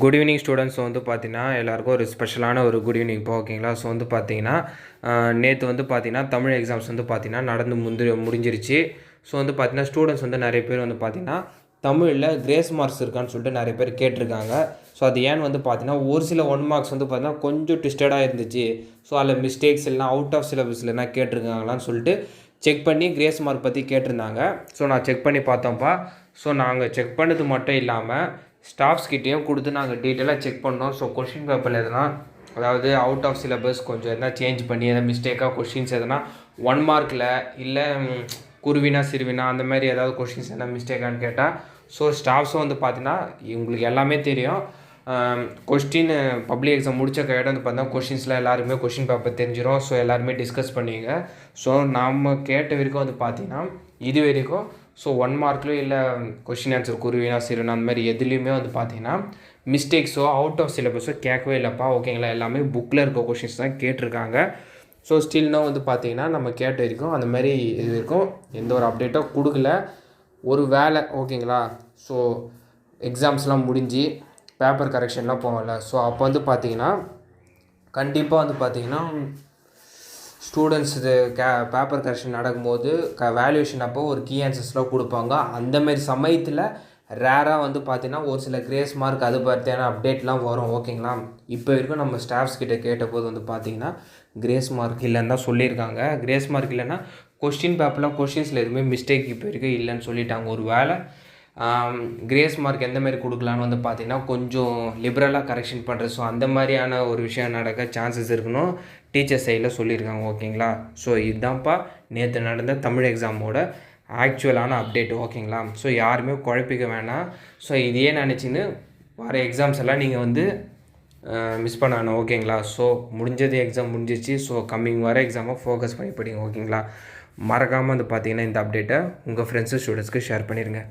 Good evening students. வந்து பார்த்தீங்கன்னா எல்லாருக்கும் ஒரு ஸ்பெஷலான ஒரு குட் ஈவினிங் இப்போ ஓகேங்களா. ஸோ வந்து பார்த்தீங்கன்னா நேற்று வந்து பார்த்தீங்கன்னா தமிழ் எக்ஸாம்ஸ் வந்து பார்த்தீங்கன்னா நடந்து முடிஞ்சிருச்சு. ஸோ வந்து பார்த்தீங்கன்னா ஸ்டூடெண்ட்ஸ் வந்து நிறைய பேர் வந்து பார்த்தீங்கன்னா தமிழில் கிரேஸ் மார்க்ஸ் இருக்கான்னு சொல்லிட்டு நிறைய பேர் கேட்டிருக்காங்க. ஸோ அது ஏன்னு வந்து பார்த்தீங்கன்னா ஒரு சில 1 மார்க்ஸ் வந்து பார்த்தீங்கன்னா கொஞ்சம் ட்விஸ்டடாக இருந்துச்சு. ஸோ அதில் மிஸ்டேக்ஸ் இல்லைனா அவுட் ஆஃப் சிலபஸில் என்ன கேட்டிருக்காங்களான்னு சொல்லிட்டு செக் பண்ணி கிரேஸ் மார்க் பற்றி கேட்டிருந்தாங்க. ஸோ நான் செக் பண்ணி பார்த்தோம்ப்பா. ஸோ நாங்கள் செக் பண்ணது மட்டும் இல்லாமல் ஸ்டாஃப்ஸ்கிட்டையும் கொடுத்து நாங்கள் டீட்டெயிலாக செக் பண்ணோம். ஸோ கொஷின் பேப்பரில் எதனா அதாவது அவுட் ஆஃப் சிலபஸ் கொஞ்சம் எதனா சேஞ்ச் பண்ணி எதனா மிஸ்டேக்காக கொஷின்ஸ் எதனா 1 மார்க்கில் இல்லை குருவினா சிறுவினா அந்த மாதிரி ஏதாவது கொஷின்ஸ் எதனா மிஸ்டேக்கானு கேட்டால் ஸோ ஸ்டாஃப்ஸும் வந்து பார்த்தீங்கன்னா உங்களுக்கு எல்லாமே தெரியும். கொஸ்டின் பப்ளிக் எக்ஸாம் முடித்த கையோட வந்து பார்த்தீங்கன்னா கொஷின்ஸில் எல்லாருமே கொஷின் பேப்பர் தெரிஞ்சிடும். ஸோ எல்லாருமே டிஸ்கஸ் பண்ணிங்க. ஸோ நம்ம கேட்ட வரைக்கும் வந்து பார்த்தீங்கன்னா இது வரைக்கும் ஸோ 1 மார்க்லையும் இல்லை கொஷின் ஆன்சர் குருவினா சிறுவினா அந்த மாதிரி எதுலேயுமே வந்து பார்த்தீங்கன்னா மிஸ்டேக்ஸோ அவுட் ஆஃப் சிலபஸோ கேட்கவே இல்லைப்பா ஓகேங்களா. எல்லாமே புக்கில் இருக்க கொஷின்ஸ் தான் கேட்டிருக்காங்க. ஸோ ஸ்டில்னா வந்து பார்த்தீங்கன்னா நம்ம கேட்ட வரைக்கும் அந்த மாதிரி இது வரைக்கும் எந்த ஒரு அப்டேட்டோ கொடுக்கல. ஒரு வேலை ஓகேங்களா. ஸோ எக்ஸாம்ஸ்லாம் முடிஞ்சு பேப்பர் கரெக்ஷன்லாம் போகல. ஸோ அப்போ வந்து பார்த்தீங்கன்னா கண்டிப்பாக வந்து பார்த்தீங்கன்னா ஸ்டூடெண்ட்ஸ் இது பேப்பர் கரெக்ஷன் நடக்கும்போது வேல்யூவேஷன் அப்போ ஒரு கீ ஆன்சர்ஸ்லாம் கொடுப்பாங்க. அந்தமாரி சமயத்தில் ரேராக வந்து பார்த்தீங்கன்னா ஒரு சில கிரேஸ் மார்க் அது பற்றியான அப்டேட்லாம் வரும் ஓகேங்களா. இப்போ வரைக்கும் நம்ம ஸ்டாஃப்ஸ் கிட்ட கேட்டபோது வந்து பார்த்தீங்கன்னா கிரேஸ் மார்க் இல்லைன்னு தான் சொல்லியிருக்காங்க. கிரேஸ் மார்க் இல்லைன்னா கொஸ்டின் பேப்பர்லாம் கொஷின்ஸில் எதுவுமே மிஸ்டேக் இப்போ வரைக்கும் இல்லைன்னு சொல்லிட்டாங்க. ஒரு வேளை கிரேஸ் மார்க் எந்த மாதிரி கொடுக்கலான்னு வந்து பார்த்திங்கன்னா கொஞ்சம் லிபரலாக கரெக்ஷன் பண்ணுறது. ஸோ அந்த மாதிரியான ஒரு விஷயம் நடக்க சான்சஸ் இருக்கணும் டீச்சர் சைடில் சொல்லியிருக்காங்க ஓகேங்களா. ஸோ இதுதான்ப்பா நேற்று நடந்த தமிழ் எக்ஸாமோட ஆக்சுவலான அப்டேட் ஓகேங்களா. ஸோ யாருமே குழப்பிக்க வேணாம். ஸோ இதையே நினச்சின்னு வர எக்ஸாம்ஸ் எல்லாம் நீங்கள் வந்து மிஸ் பண்ண வேணாம் ஓகேங்களா. ஸோ முடிஞ்சது எக்ஸாம் முடிஞ்சிச்சு. ஸோ கம்மிங் வர எக்ஸாமை ஃபோக்கஸ் பண்ணி படிங்க ஓகேங்களா. மறக்காமல் வந்து பார்த்தீங்கன்னா இந்த அப்டேட்டை உங்கள் ஃப்ரெண்ட்ஸு ஸ்டூடெண்ட்ஸ்க்கு ஷேர் பண்ணிடுங்க.